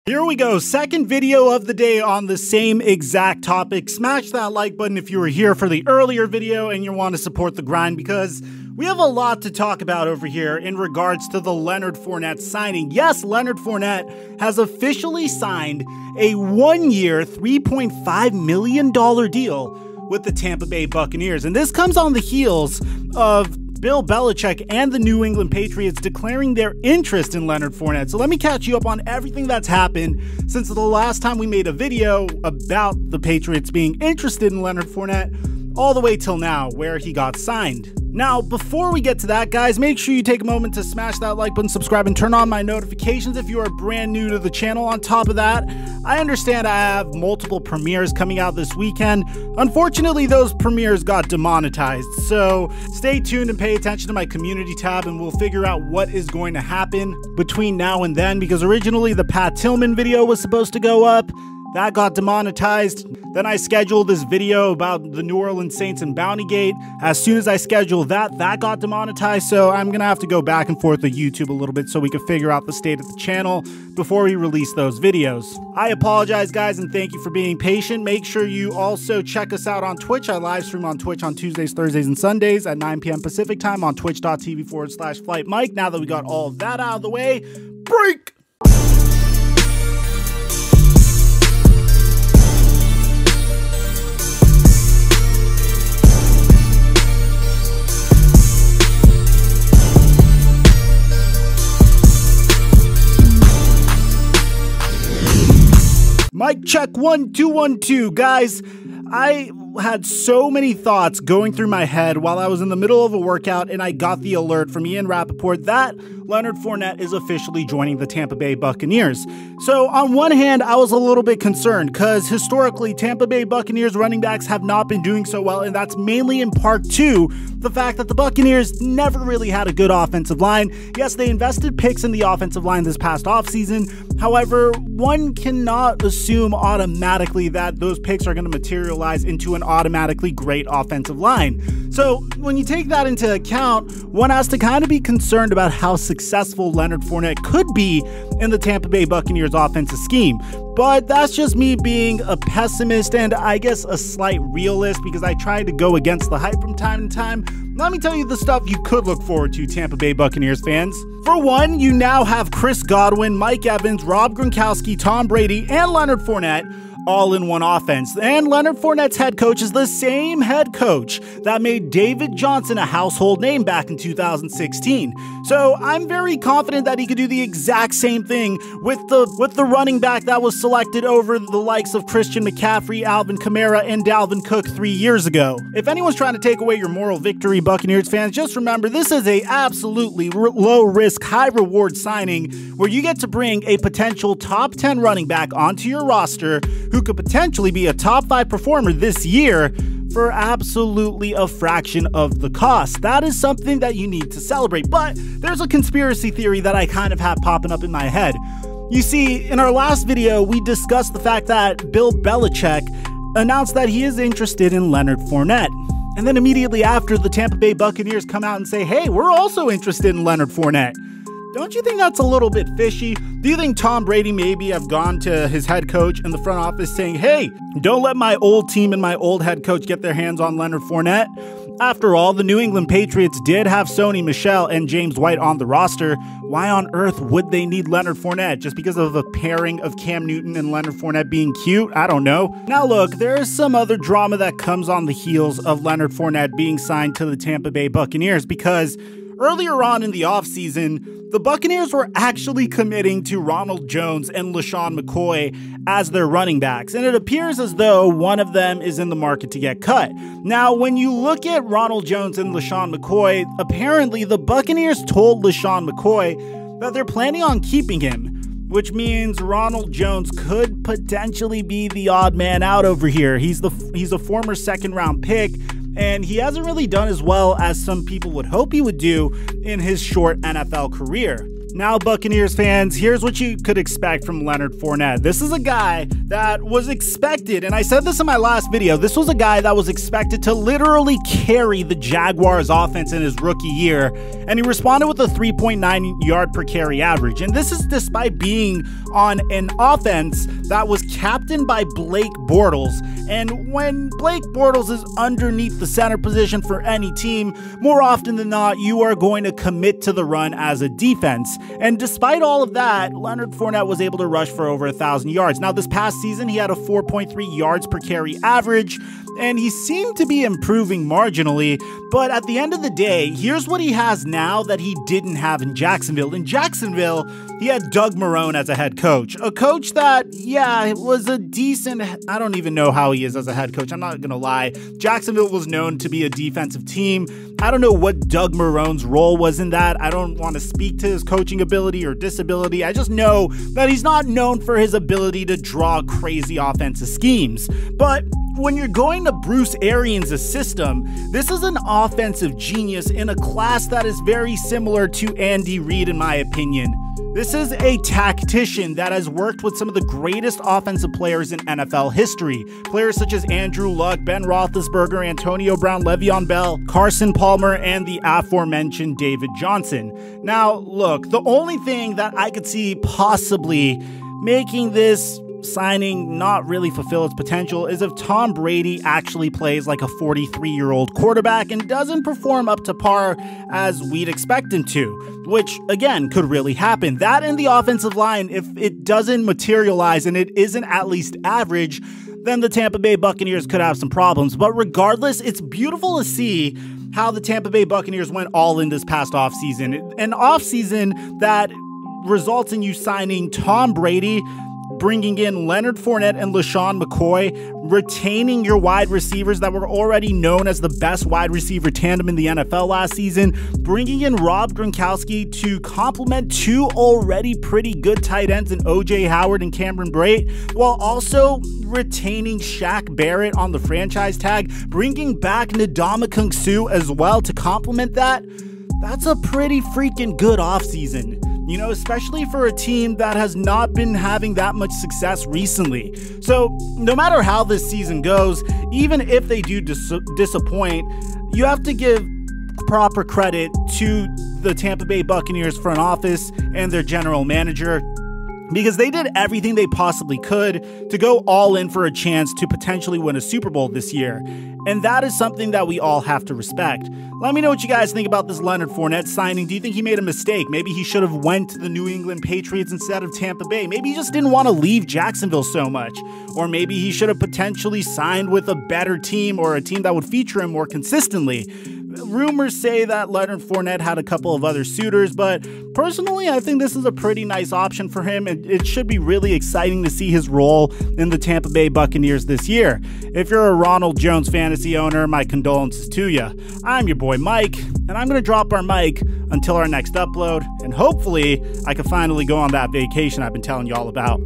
Here we go, second video of the day on the same exact topic. Smash that like button if you were here for the earlier video and you want to support the grind, because we have a lot to talk about over here in regards to the Leonard Fournette signing. Yes, Leonard Fournette has officially signed a one-year, $3.5 million deal with the Tampa Bay Buccaneers. And this comes on the heels of Bill Belichick and the New England Patriots declaring their interest in Leonard Fournette. So let me catch you up on everything that's happened since the last time we made a video about the Patriots being interested in Leonard Fournette, all the way till now, where he got signed. Now, before we get to that, guys, make sure you take a moment to smash that like button, subscribe, and turn on my notifications if you are brand new to the channel. On top of that, I understand I have multiple premieres coming out this weekend. Unfortunately, those premieres got demonetized, so stay tuned and pay attention to my community tab, and we'll figure out what is going to happen between now and then, because originally the Pat Tillman video was supposed to go up. That got demonetized. Then I scheduled this video about the New Orleans Saints and Bountygate. As soon as I scheduled that got demonetized. So I'm going to have to go back and forth with YouTube a little bit so we can figure out the state of the channel before we release those videos. I apologize, guys, and thank you for being patient. Make sure you also check us out on Twitch. I live stream on Twitch on Tuesdays, Thursdays, and Sundays at 9 p.m. Pacific time on twitch.tv/FlightMike. Now that we got all of that out of the way, break! Mic check 1 2 1 2. Guys, I had so many thoughts going through my head while I was in the middle of a workout, and I got the alert from Ian Rappaport that Leonard Fournette is officially joining the Tampa Bay Buccaneers. So on one hand, I was a little bit concerned because historically Tampa Bay Buccaneers running backs have not been doing so well, and that's mainly in part to the fact that the Buccaneers never really had a good offensive line. Yes, they invested picks in the offensive line this past offseason. However, one cannot assume automatically that those picks are going to materialize into an automatically great offensive line. So when you take that into account, one has to kind of be concerned about how successful Leonard Fournette could be in the Tampa Bay Buccaneers offensive scheme. But that's just me being a pessimist and I guess a slight realist, because I try to go against the hype from time to time. Let me tell you the stuff you could look forward to, Tampa Bay Buccaneers fans. For one, you now have Chris Godwin, Mike Evans, Rob Gronkowski, Tom Brady, and Leonard Fournette all in one offense. And Leonard Fournette's head coach is the same head coach that made David Johnson a household name back in 2016. So I'm very confident that he could do the exact same thing with the running back that was selected over the likes of Christian McCaffrey, Alvin Kamara, and Dalvin Cook 3 years ago. If anyone's trying to take away your moral victory, Buccaneers fans, just remember this is a absolutely low risk, high reward signing where you get to bring a potential top 10 running back onto your roster who could potentially be a top 5 performer this year for absolutely a fraction of the cost. That is something that you need to celebrate. But there's a conspiracy theory that I kind of have popping up in my head. You see, in our last video, we discussed the fact that Bill Belichick announced that he is interested in Leonard Fournette. And then immediately after, the Tampa Bay Buccaneers come out and say, hey, we're also interested in Leonard Fournette. Don't you think that's a little bit fishy? Do you think Tom Brady maybe have gone to his head coach in the front office saying, hey, don't let my old team and my old head coach get their hands on Leonard Fournette? After all, the New England Patriots did have Sony Michel and James White on the roster. Why on earth would they need Leonard Fournette? Just because of a pairing of Cam Newton and Leonard Fournette being cute? I don't know. Now look, there is some other drama that comes on the heels of Leonard Fournette being signed to the Tampa Bay Buccaneers, because earlier on in the offseason, the Buccaneers were actually committing to Ronald Jones and LaShawn McCoy as their running backs, and it appears as though one of them is in the market to get cut. Now, when you look at Ronald Jones and LaShawn McCoy, apparently the Buccaneers told LaShawn McCoy that they're planning on keeping him, which means Ronald Jones could potentially be the odd man out over here. He's a former second-round pick, and he hasn't really done as well as some people would hope he would do in his short NFL career. Now, Buccaneers fans, here's what you could expect from Leonard Fournette. This is a guy that was expected, and I said this in my last video, this was a guy that was expected to literally carry the Jaguars offense in his rookie year, and he responded with a 3.9 yard per carry average. And this is despite being on an offense that was captained by Blake Bortles. And when Blake Bortles is underneath the center position for any team, more often than not, you are going to commit to the run as a defense. And despite all of that, Leonard Fournette was able to rush for over 1,000 yards. Now, this past season, he had a 4.3 yards per carry average, and he seemed to be improving marginally. But at the end of the day, here's what he has now that he didn't have in Jacksonville. In Jacksonville, he had Doug Marrone as a head coach. A coach that, yeah, was a decent, I don't even know how he is as a head coach. I'm not going to lie. Jacksonville was known to be a defensive team. I don't know what Doug Marrone's role was in that. I don't want to speak to his coaching ability or disability. I just know that he's not known for his ability to draw crazy offensive schemes. But when you're going to Bruce Arians' system, this is an offensive genius in a class that is very similar to Andy Reid, in my opinion. This is a tactician that has worked with some of the greatest offensive players in NFL history. Players such as Andrew Luck, Ben Roethlisberger, Antonio Brown, Le'Veon Bell, Carson Palmer, and the aforementioned David Johnson. Now, look, the only thing that I could see possibly making this signing not really fulfill its potential is if Tom Brady actually plays like a 43-year-old quarterback and doesn't perform up to par as we'd expect him to, which again could really happen. That and the offensive line, if it doesn't materialize and it isn't at least average, then the Tampa Bay Buccaneers could have some problems. But regardless, it's beautiful to see how the Tampa Bay Buccaneers went all in this past offseason. An offseason that results in you signing Tom Brady, bringing in Leonard Fournette and LaShawn McCoy, retaining your wide receivers that were already known as the best wide receiver tandem in the NFL last season, bringing in Rob Gronkowski to complement two already pretty good tight ends in O.J. Howard and Cameron Brate, while also retaining Shaq Barrett on the franchise tag, bringing back Ndamukong Suh as well to complement that. That's a pretty freaking good offseason. You know, especially for a team that has not been having that much success recently. So no matter how this season goes, even if they do disappoint, you have to give proper credit to the Tampa Bay Buccaneers front office and their general manager, because they did everything they possibly could to go all in for a chance to potentially win a Super Bowl this year. And that is something that we all have to respect. Let me know what you guys think about this Leonard Fournette signing. Do you think he made a mistake? Maybe he should have went to the New England Patriots instead of Tampa Bay. Maybe he just didn't want to leave Jacksonville so much. Or maybe he should have potentially signed with a better team or a team that would feature him more consistently. Rumors say that Leonard Fournette had a couple of other suitors, but personally, I think this is a pretty nice option for him, and it should be really exciting to see his role in the Tampa Bay Buccaneers this year. If you're a Ronald Jones fantasy owner, my condolences to you. I'm your boy Mike, and I'm going to drop our mic until our next upload, and hopefully I can finally go on that vacation I've been telling you all about.